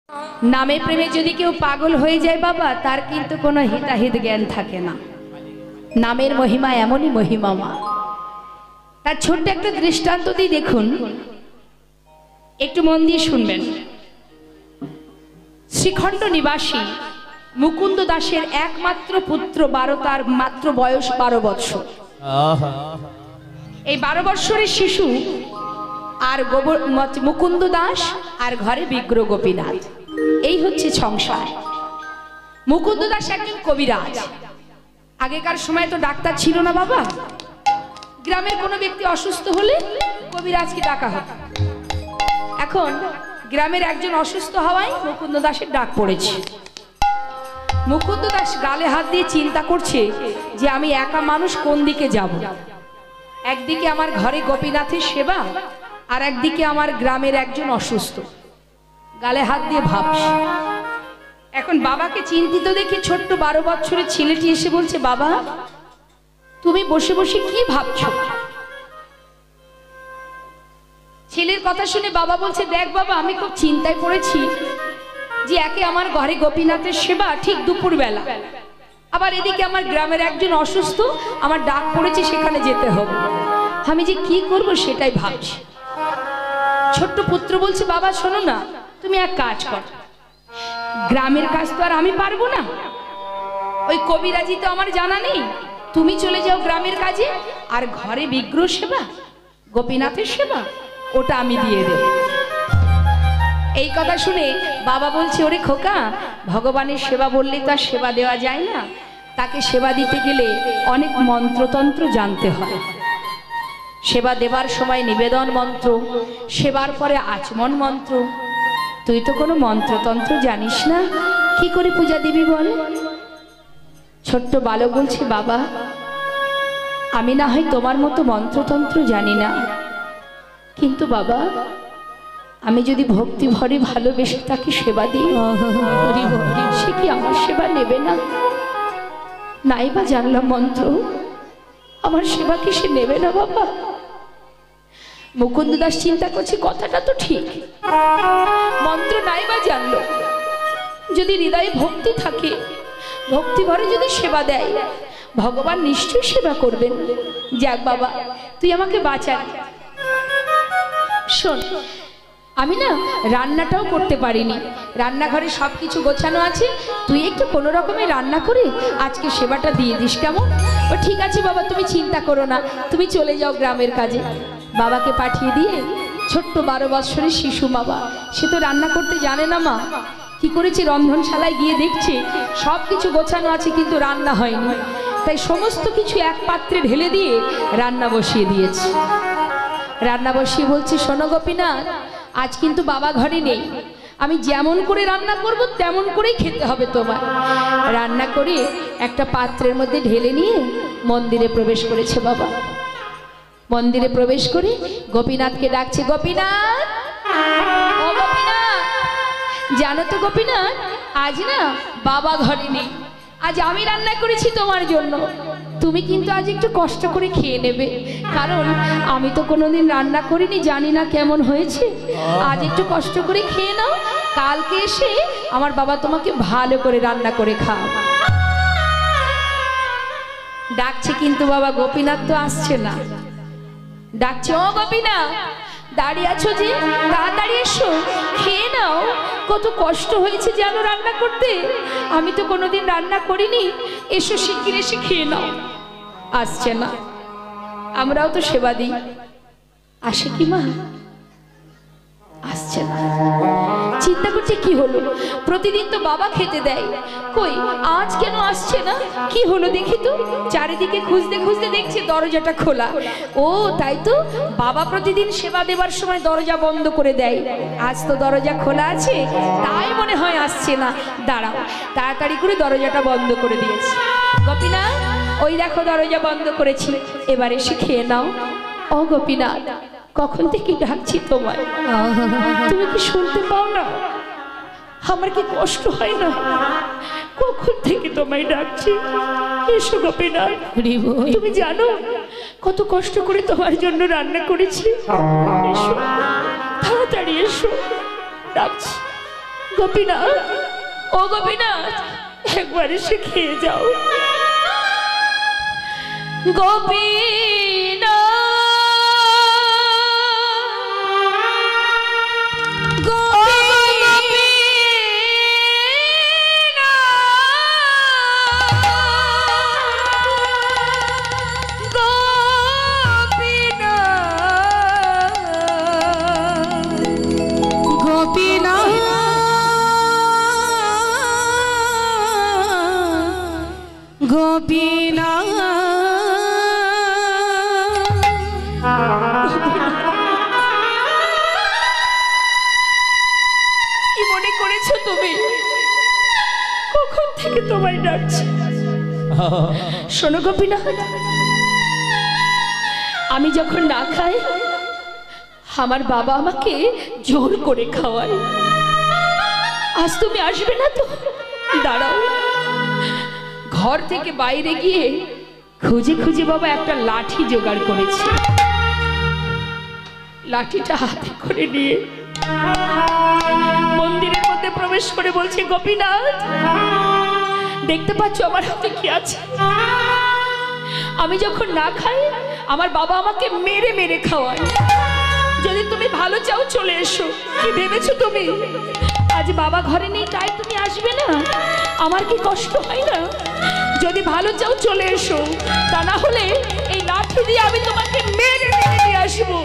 नामे प्रेमे यदि केउ पागल हो जाए बाबा तार किन्तु कोनो हिताहित ज्ञान थाके ना। नामेर महिमा एमनई महिमा मा। तार छोट्ट एकटा दृष्टान्त दिई देखुन, एकटु मन दिए शुनबेन। श्रीखंड निवासी मुकुंद दासेर एकमात्र पुत्र 12 तार मात्र बयस 12 बत्सर। এই 12 বৎসরের শিশু আর মুকুন্দ দাস আর ঘরে বিগ্রহ গোপীনাথ, এই হচ্ছে সংসার। মুকুন্দ দাস একজন কবিরাজ। আগেকার সময় তো ডাক্তার ছিল না বাবা, গ্রামের কোনো ব্যক্তি অসুস্থ হলে কবিরাজকে ডাকা হতো। এখন গ্রামের একজন অসুস্থ হওয়ায় মুকুন্দ দাসের ডাক পড়েছে। মুকুন্দ দাস গালে হাত দিয়ে চিন্তা করছে যে আমি একা মানুষ কোন দিকে যাব। একদিকে আমার ঘরে গোপীনাথের সেবা আর একদিকে আমার গ্রামের একজন অসুস্থ। গালে হাত দিয়ে ভাবছে। এখন বাবাকে চিন্তিত দেখে ছোট্ট 12 বছরের ছেলেটি এসে বলছে, বাবা তুমি বসে বসে কি ভাবছো? ছেলের কথা শুনে বাবা বলছে, দেখ বাবা আমি খুব চিন্তায় পড়েছি যে একে আমার ঘরে গোপীনাথের সেবা ঠিক দুপুর বেলা, আবার এদিকে আমার গ্রামের একজন অসুস্থ, আমার ডাক পড়েছে সেখানে যেতে হবে। আমি যে কি করব সেটাই ভাবছি। ছোট্ট পুত্র বলছে, বাবা শোনো না, তুমি এক কাজ কর, গ্রামের কাজ তো আর আমি পারবো না, ওই কবিরাজি তো আমার জানা নেই, তুমি চলে যাও গ্রামের কাজে, আর ঘরে বিগ্রহ সেবা গোপীনাথের সেবা ওটা আমি দিয়ে দেব। এই কথা শুনে বাবা বলছে, ওরে খোকা, ভগবানের সেবা বললে তো আর সেবা দেওয়া যায় না, তাকে সেবা দিতে গেলে অনেক মন্ত্রতন্ত্র জানতে হয়। সেবা দেবার সময় নিবেদন মন্ত্র, সেবার পরে আচমন মন্ত্র। তুই তো কোনো মন্ত্রতন্ত্র জানিস না, কি করে পূজা দিবি বল? ছোট্ট বালক বলছে, বাবা আমি না হয় তোমার মতো মন্ত্রতন্ত্র জানি না, কিন্তু বাবা আমি যদি ভক্তি ভরে ভালোবেসে তাকে সেবা দিই, সে কি আমার সেবা নেবে না? নাই বা জানলাম মন্ত্র, আমার সেবা কি সে নেবে না বাবা? মুকুন্দ দাস চিন্তা করছে, কথাটা তো ঠিক, মন্ত্র নাই বা জানলো, যদি হৃদয়ে ভক্তি থাকে, ভক্তি ভরে যদি সেবা দেয়, ভগবান নিশ্চয়ই সেবা করবেন। যাক বাবা তুই আমাকে বাঁচা। শোন, আমি না রান্নাটাও করতে পারিনি, রান্নাঘরে সবকিছু গোছানো আছে, তুই একটু কোনো রকমে রান্না করে আজকে সেবাটা দিয়ে দিস, কেমন? ও ঠিক আছে বাবা, তুমি চিন্তা করো না, তুমি চলে যাও গ্রামের কাজে। বাবাকে পাঠিয়ে দিয়ে ছোট্ট 12 বৎসরের শিশু বাবা, সে তো রান্না করতে জানে না। মা কি করেছে, রন্ধনশালায় গিয়ে দেখছে সব কিছু গোছানো আছে কিন্তু রান্না হয়নি, তাই সমস্ত কিছু এক পাত্রে ঢেলে দিয়ে রান্না বসিয়ে দিয়েছে। রান্না বসিয়ে বলছে, শোনো গোপীনাথ, আজ কিন্তু বাবা ঘরে নেই, আমি যেমন করে রান্না করব তেমন করেই খেতে হবে তোমার। রান্না করে একটা পাত্রের মধ্যে ঢেলে নিয়ে মন্দিরে প্রবেশ করেছে বাবা। মন্দিরে প্রবেশ করে গোপীনাথকে ডাকছে, গোপীনাথ, ও গোপীনাথ, জানো তো গোপীনাথ, আজ না বাবা ঘরে নেই, আজ আমি রান্না করেছি তোমার জন্য, তুমি কিন্তু আজ একটু কষ্ট করে খেয়ে নেবে, কারণ আমি তো কোনোদিন রান্না করিনি, জানি না কেমন হয়েছে, আজ একটু কষ্ট করে খেয়ে নাও, কালকে এসে আমার বাবা তোমাকে ভালো করে রান্না করে খাও। ডাকছে কিন্তু বাবা গোপীনাথ তো আসছে না। ডাকছে, ও গোপীনাথ, দাঁড়িয়ে আছো যে, তাড়াতাড়ি এসো, খেয়ে নাও, কত কষ্ট হয়েছে জানো রান্না করতে, আমি তো কোনোদিন রান্না করিনি, এসো শিগগির এসে খেয়ে নাও। আসছে না। আমরাও তো সেবা দিই, আসে কি মা? আসছে না। চিন্তা করছে কি হলো, প্রতিদিন তো বাবা খেতে দেয়, কই আজ কেন আসছে না, কি হলো দেখি তো। চারিদিকে খুঁজতে খুঁজতে দেখছে দরজাটা খোলা। ও তাই তো, বাবা প্রতিদিন সেবা দেবার সময় দরজা বন্ধ করে দেয়, আজ তো দরজা খোলা আছে, তাই মনে হয় আসছে না। দাঁড়াও, তাড়াতাড়ি করে দরজাটা বন্ধ করে দিয়েছে। গোপীনাথ, ওই দেখো দরজা বন্ধ করেছি, এবার এসে খেয়ে নাও। ও গোপীনাথ, কখন থেকে ডাকছি তোমায়, তুমি কি শুনতে পাও না? আমার কি কষ্ট হয় না? কখন থেকে তোমায় ডাকছি, এসো গোপীনাথ। তুমি জানো কত কষ্ট করে তোমার জন্য রান্না করেছি, এসো তাড়াতাড়ি এসো, ডাকছি গোপীনাথ, ও গোপীনাথ, একবার এসে খেয়ে যাও। গোপীনাথ, গোপীনাথ, কি মনে করেছো তুমি? কখন থেকে তোমায় ডাকছি। শোনো গোপীনাথ, আমি যখন না খাই আমার বাবা আমাকে জোর করে খাওয়ায়। আজ তুমি আসবে না তো? দাঁড়াও, ঘর থেকে বাইরে গিয়ে খুঁজে খুঁজে বাবা একটা লাঠি জোগাড় করেছে। লাঠিটা হাতে করে নিয়ে মন্দিরের মধ্যে প্রবেশ করে বলছে, গোপীনাথ, দেখতে পাচ্ছ আমার হাতে কি আছে? আমি যখন না খাই আমার বাবা আমাকে মেরে মেরে খাওয়ায়। যদি তুমি ভালো চাও চলে এসো। কি ভেবেছো তুমি আজ বাবা ঘরে নেই তাই তুমি আসবে না? আমার কি কষ্ট হয় না? যদি ভালো চাও চলে এসো, তা না হলে এই লাঠি দিয়ে আমি তোমাকে মেরে মেরে নিয়ে আসবো।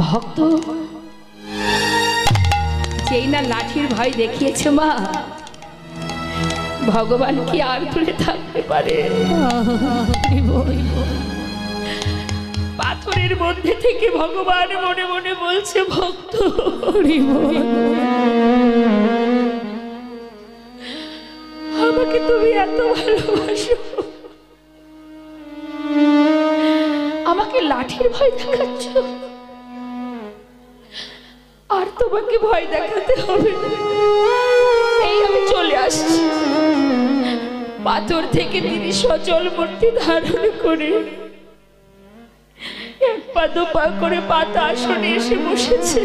ভক্ত যেই না লাঠির ভয় দেখিয়েছে মা, ভগবান কি আর দূরে থাকতে পারে? পাথরের মধ্যে থেকে ভগবান মনে মনে বলছে, ভক্ত আমাকে তুমি এত ভালোবাসো, আমাকে লাঠির ভয় দেখাচ্ছ, আর তোমাকে ভয় দেখাতে হবে না। এই আমি চলে আসছি। পাথর থেকে তিনি সচল মূর্তি ধারণ করে এক পা দু পা করে পাতা আসনে এসে বসেছে।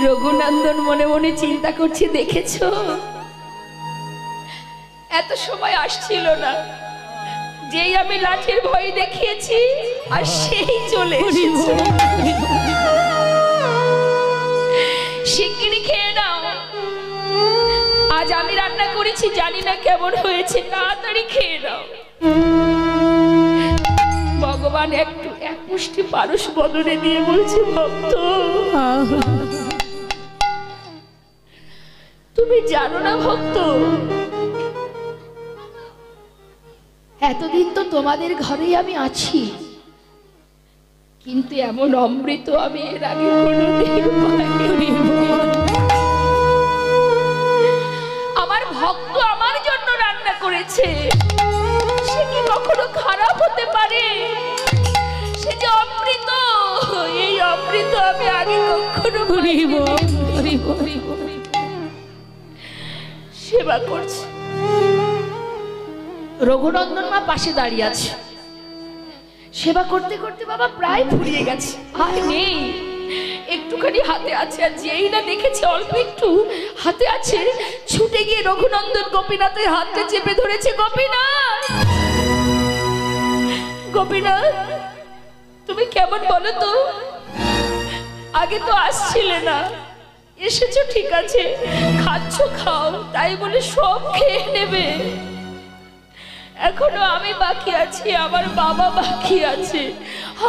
রঘুনন্দন মনে মনে চিন্তা করছে, দেখেছো এত সময় আসছিল না, যেই আমি লাঠির ভয় দেখিয়েছি আর সেই চলে এসেছে। শিগগিরই খেয়ে নাও, আজ আমি রান্না করেছি, জানি না কেমন হয়েছে, তাড়াতাড়ি খেয়ে নাও। ভগবান এক মুষ্টি পারস বদনে দিয়ে বলছে, ভক্ত তুমি জানো না ভক্ত, এতদিন তো তোমাদের ঘরেই আমি আছি, কিন্তু এমন অমৃত আমি এর আগে কোনোদিন পাইনি। আমার ভক্ত আমার জন্য রান্না করেছে, সে কি কখনো খারাপ হতে পারে? সে যে অমৃত, এই অমৃত আমি আগে কখনো সেবা করছি। রঘুনন্দন মা পাশে দাঁড়িয়ে আছে, সেবা করতে করতে বাবা প্রায় ফুরিয়ে গেছে, আর নেই, একটুখানি হাতে আছে। আর যেই না দেখেছে অল্প একটু হাতে আছে, ছুটে গিয়ে রঘুনন্দন গোপীনাথের হাতটা চেপে ধরেছে। গোপীনাথ, গোপীনাথ তুমি কেমন বলো তো? আগে তো আসছিলে না, এসেছো ঠিক আছে, খাচ্ছ খাও, তাই বলে সব খেয়ে নেবে। এখনো আমি বাকি আছি, আমার বাবা বাকি আছে,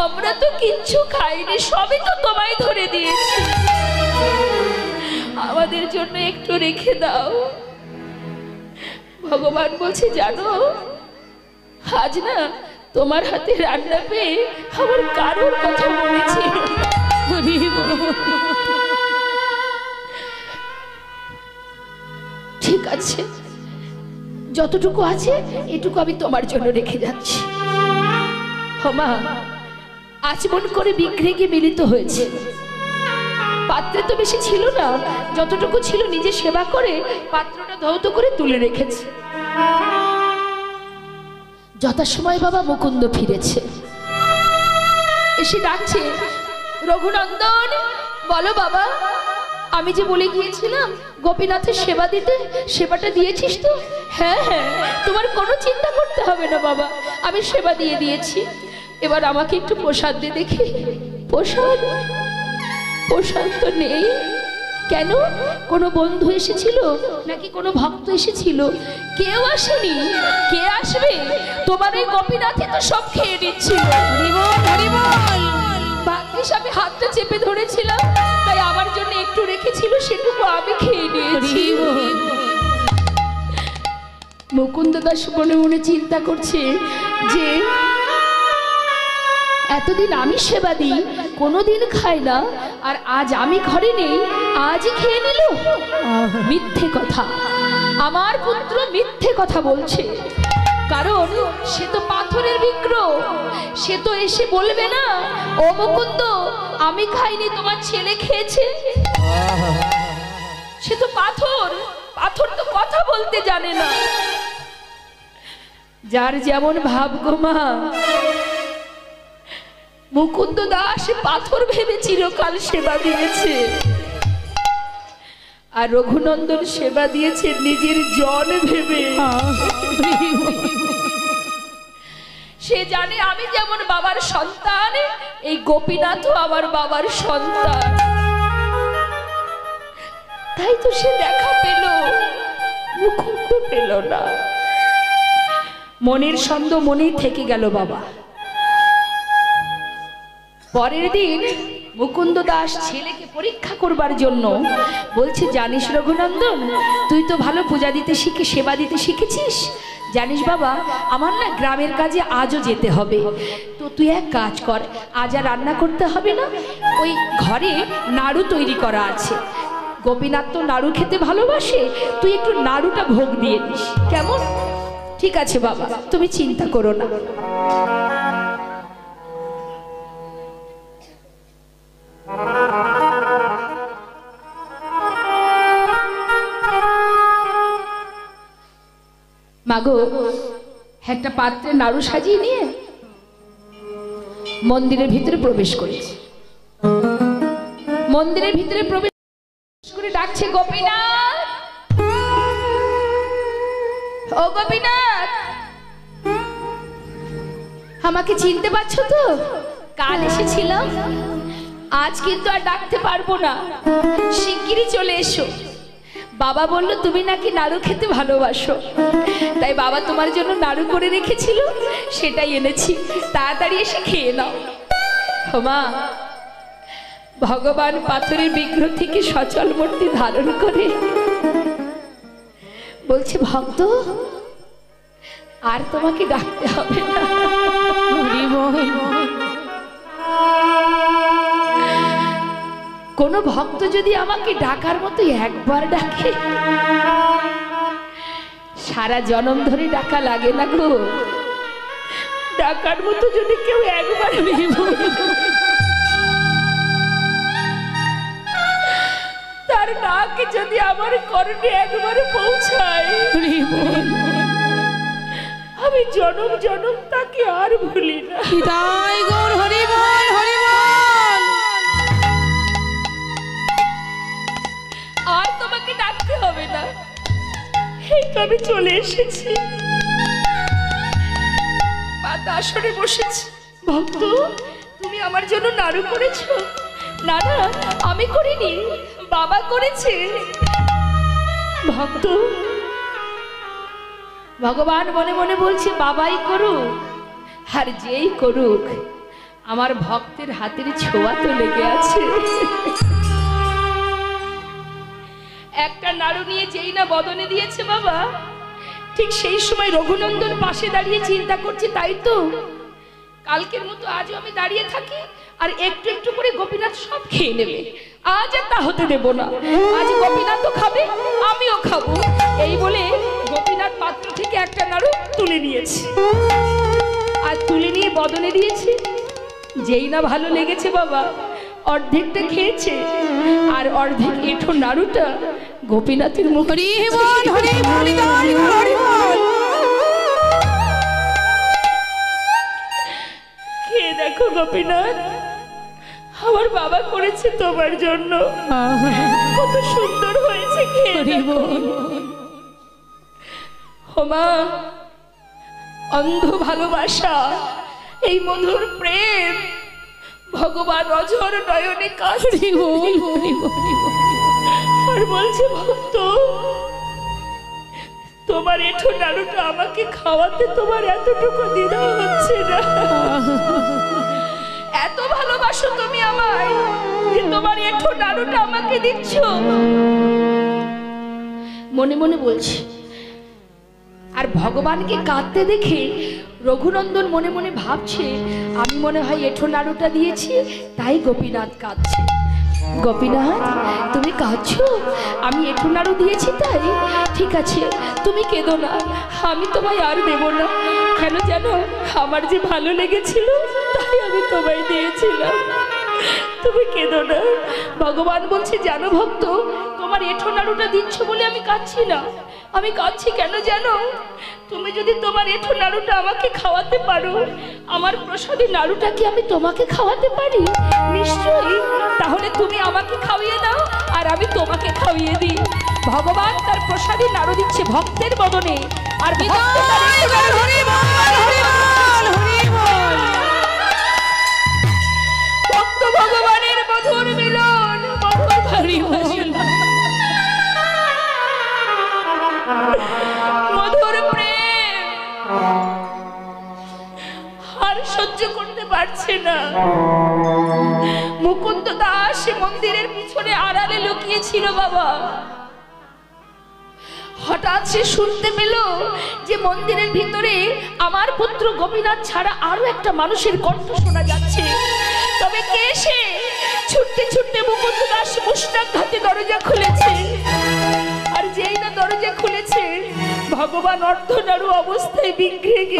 আমরা তো কিচ্ছু খাইনি, সবই তো তোমায় ধরে দিয়েছি, আমাদের জন্য একটু রেখে দাও। ভগবান বলছে, জানো আজ না তোমার হাতে রান্না পেয়ে আমার কারোর কথা মনে ছিল। ঠিক আছে, যতটুকু আছে এটুকু আমি তোমার জন্য রেখে যাচ্ছি। মা আচমন করে বিগ্রহে গিয়ে মিলিত হয়েছে, পাত্রে তো বেশি ছিল না, যতটুকু ছিল নিজে সেবা করে পাত্রটা ধৌত করে তুলে রেখেছে। যথাসময় বাবা মুকুন্দ ফিরেছে, এসে ডাকছে, রঘুনন্দন বলো বাবা, আমি যে বলে গিয়েছিলাম গোপীনাথের সেবা দিতে, সেবাটা দিয়েছিস তো? হ্যাঁ হ্যাঁ, তোমার কোনো চিন্তা করতে হবে না বাবা, আমি সেবা দিয়ে দিয়েছি। এবার আমাকে একটু প্রসাদ দিয়ে দেখি। প্রসাদ? প্রসাদ তো নেই। কেন? কোনো বন্ধু এসেছিল নাকি কোনো ভক্ত এসেছিল? কেউ আসেনি। কে আসবে? তোমার এই গোপীনাথই তো সব খেয়ে নিচ্ছিল। ভাগ্যিস আমি হাতটা চেপে ধরেছিলাম, তাই আমার জন্য একটু রেখেছিল, সেটুকু আমি খেয়ে নিয়েছি। মুকুন্দ দাস মনে মনে চিন্তা করছে যে এতদিন আমি সেবা দিই, কোনোদিন খাই না, আর আজ আমি ঘরে নেই, আজই খেয়ে নিল। মিথ্যে কথা, আমার পুত্র মিথ্যে কথা বলছে। কারণ সে তো পাথরের বিগ্রহ, সে তো এসে বলবে না, ও মুকুন্দ আমি খাইনি, তোমার ছেলে খেয়েছে। সে তো পাথর, পাথর তো কথা বলতে জানে না। যার যেমন ভাব গো মা, মুকুন্দ দাস পাথর ভেবে চিরকাল সেবা দিয়েছে, আর রঘুনন্দন সেবা দিয়েছে নিজের জন ভেবে। সে জানে আমি যেমন বাবার সন্তান, এই গোপীনাথও আমার বাবার সন্তান, তাই তো সে দেখা পেল, মুকুন্দ পেল না। মনের সন্দেহ মনেই থেকে গেল বাবা। পরের দিন মুকুন্দ দাস ছেলেকে পরীক্ষা করবার জন্য বলছে, জানিস রঘুনন্দন, তুই তো ভালো পূজা দিতে শিখে সেবা দিতে শিখেছিস, জানিস বাবা আমার না গ্রামের কাজে আজও যেতে হবে, তো তুই এক কাজ কর, আজ আর রান্না করতে হবে না, ওই ঘরে নাড়ু তৈরি করা আছে, গোপীনাথ তো নাড়ু খেতে ভালোবাসে, তুই একটু নাড়ুটা ভোগ দিয়ে দিস, কেমন? ঠিক আছে বাবা, তুমি চিন্তা করো না। মাগো, একটা পাত্রে নাড়ু সাজিয়ে নিয়ে মন্দিরের ভিতরে প্রবেশ করেছে। মন্দিরের ভিতরে প্রবেশ করে ডাকছে, গোপীনাথ, ও গোপীনাথ, আমাকে চিনতে পারছো তো? কাল এসেছিলাম, আজ কিন্তু আর ডাকতে পারবো না, শিগগিরই চলে এসো। বাবা বলল তুমি নাকি নাড়ু খেতে ভালোবাসো, তাই বাবা তোমার জন্য নাড়ু করে রেখেছিল, সেটাই এনেছি, তাড়াতাড়ি এসে খেয়ে নাও। মা, ভগবান পাথরের বিগ্রহ থেকে সচল মূর্তি ধারণ করে বলছে, ভক্ত আর তোমাকে ডাকতে হবে না। কোন ভক্ত যদি আমাকে ডাকার মতো একবার ডাকে, সারা জনম ধরে ডাকা লাগে না গো। ডাকার মতো যদি কেউ একবার তার ডাক যদি আমার কর্ণে একবার পৌঁছায়, আমি জনম জনম তাকে আর ভুলি না। আর তোমাকে ডাকতে হবে না, এই তো আমি চলে এসেছি, মাতা আসরে বসেছি। ভক্ত, তুমি আমার জন্য নাড়ু করেছো? না না, আমি করিনি, বাবা করেছে। ভক্ত, ভগবান মনে মনে বলছে, বাবাই করুক আর যেই করুক, আমার ভক্তের হাতের ছোঁয়া তো লেগে আছে। একটা নাড়ু নিয়ে যেই না বদনে দিয়েছে বাবা, ঠিক সেই সময় রঘুনন্দন পাশে দাঁড়িয়ে চিন্তা করছে, তাই তো কালকের মতো আজও আমি দাঁড়িয়ে থাকি, আর একটু একটু করে গোপীনাথ সব খেয়ে নেবে, আজ আর তা হতে দেব না, আজ গোপীনাথও খাবে আমিও খাবো। এই বলে গোপীনাথ পাত্র থেকে একটা নাড়ু তুলে নিয়েছে, আর তুলে নিয়ে বদনে দিয়েছে। যেই না ভালো লেগেছে বাবা, অর্ধেকটা খেয়েছে, আর অর্ধেক এঁঠো নাড়ুটা গোপীনাথের মুখে। খেয়ে দেখো দেখো গোপীনাথ, আমার বাবা করেছে তোমার জন্য, কত সুন্দর হয়েছে খেয়ে। হোমা, অন্ধ ভালোবাসা, এই মধুর প্রেম ভগবান অঝর নয়নে কাঁদছে আর বলছে, ভক্ত তোমার এঠো নাড়ুটা আমাকে খাওয়াতে তোমার এতটুকু দ্বিধা হচ্ছে না। এত ভালোবাসো তুমি আমায় যে তোমার এঠো নাড়ুটা আমাকে দিচ্ছ। মনে মনে বলছি। আর ভগবানকে কাঁদতে দেখে রঘুনন্দন মনে মনে ভাবছে, আমি মনে হয় এঠো নাড়ুটা দিয়েছি, তাই গোপীনাথ কাঁদছে। গোপীনাথ, তুমি কাঁদছো? আমি এঠো নাড়ু দিয়েছি তাই? ঠিক আছে, তুমি কেঁদো না, আমি তোমায় আর দেব না। কেন জানো, আমার যে ভালো লেগেছিল তাই আমি তোমায় দিয়েছিলাম। তুমি কেঁদো না। ভগবান বলছে, জানো ভক্ত, তোমার এঠো নাড়ুটা দিচ্ছ বলে আমি কাঁদছি না। আমি কাঁদছি কেন জানো? তুমি যদি তোমার এঠো নাড়ুটা আমাকে খাওয়াতে পারো, আমার প্রসাদী নাড়ুটা কি আমি তোমাকে খাওয়াতে পারি? নিশ্চয়ই। তাহলে তুমি আমাকে খাওয়িয়ে দাও আর আমি তোমাকে খাওয়িয়ে দিই। ভগবান তার প্রসাদী নাড়ু দিচ্ছে ভক্তের বদনে, আর ভক্ত তার ভক্ত ভগবানের মধুর মিলন, মধুর প্রেম আর সহ্য করতে পারছে না। মুকুন্দ দাস মন্দিরের পিছনে আড়ালে লুকিয়েছিল বাবা। হঠাৎ সে শুনতে পেল যে মন্দিরের ভিতরে আমার পুত্র গোপীনাথ ছাড়া আরো একটা মানুষের কণ্ঠ শোনা যাচ্ছে। তবে কে সে? ছুটতে ছুটতে মুকুন্দ দাস মুষ্টাক হাতে দরজা খুলেছে। আর যেই না দরজা খুলেছে, ভগবান অর্ধনারু অবস্থায় বিগ্রহে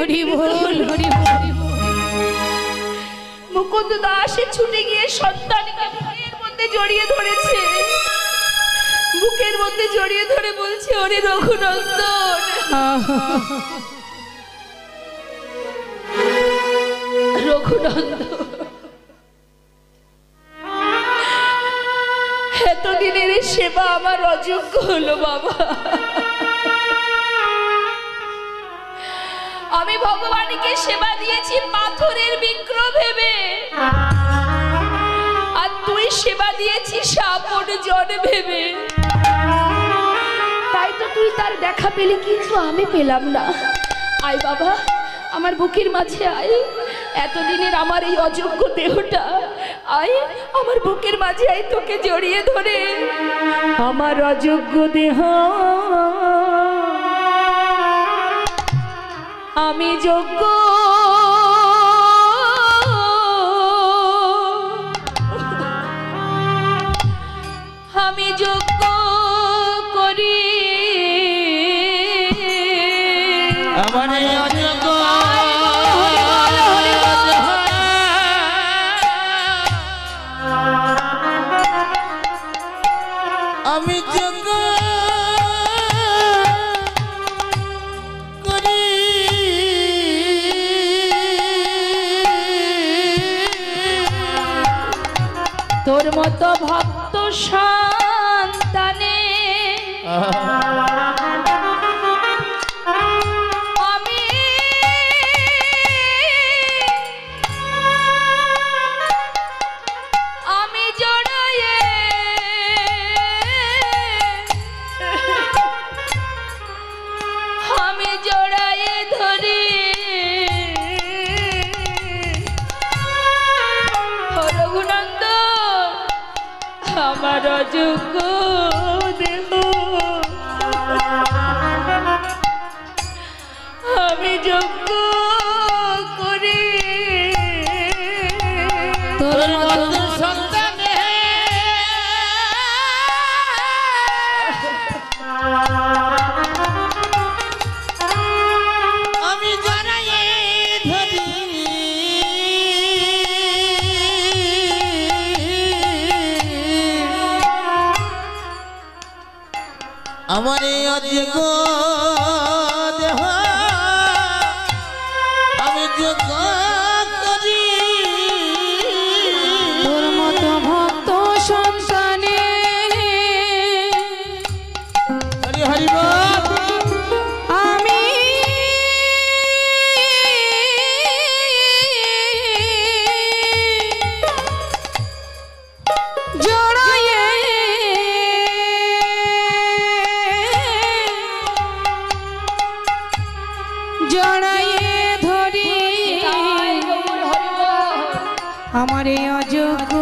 মুকুন্দ দাস ছুটে গিয়ে সন্তানকে বুকের মধ্যে জড়িয়ে ধরেছে। বুকের মধ্যে জড়িয়ে ধরে বলছে, ওরে রঘুনন্দন, রঘুনন্দন, এতদিনের সেবা আমার অযোগ্য হলো বাবা। আমি ভগবানকে সেবা দিয়েছি পাথরের বিগ্রহ ভেবে, আর তুই সেবা দিয়েছিস আপন জন ভেবে। তাই তো তুই তার দেখা পেলি, কিন্তু আমি পেলাম না। আয় বাবা, আমার বুকের মাঝে আয়। এতদিনের আমার এই অযোগ্য দেহটা, আয় আমার বুকের মাঝে আয়, তোকে জড়িয়ে ধরে। আমার অযোগ্য দেহ আমি যোগ্য, আমি যোগ্য করি আমার অযোগ্য। আমি যোগ্য করি তোর মতো ভক্ত সন্তানে। আমি জড়ায়ে ধরি রঘুনন্দ, আমার অযোগ্য দেহ আমি যোগ্য করি তোর মতো সন্তানে। আমি জড়ায়ে ধরি আমার অযোগ্য দেহ আমি যোগ্য করি জড়াইয়ে ধরি আমার এই অযোগ্য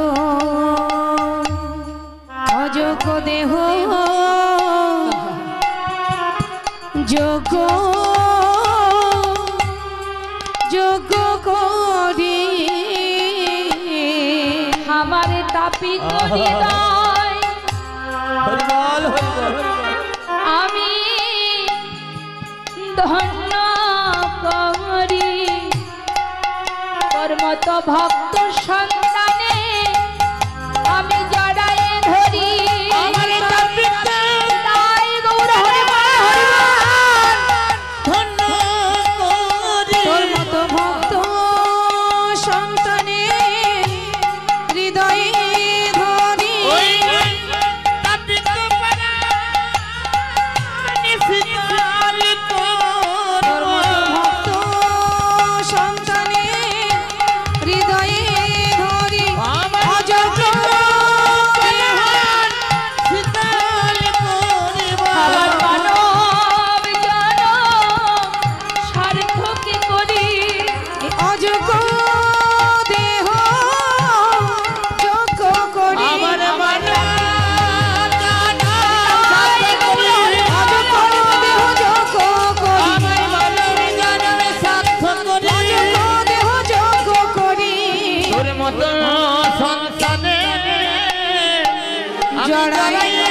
অযোগ্য দেহ যোগ্য যোগ্য করি আমার তাপিত হৃদয় আমি ধন্য করি তোর মতো ভক্ত সন্তানে আমি জড়ায়ে ধরি তাই গৌর ধন্য করি তোর মতো ভক্ত সন্তানে হৃদয়ে ধরি তোর মতো ভক্ত সন্তানে হৃদয়ে ধরি অযোগ্য আমার মানব জনম সার্থক করি অযোগ্য দেহ যোগ্য করি আমার জড়াই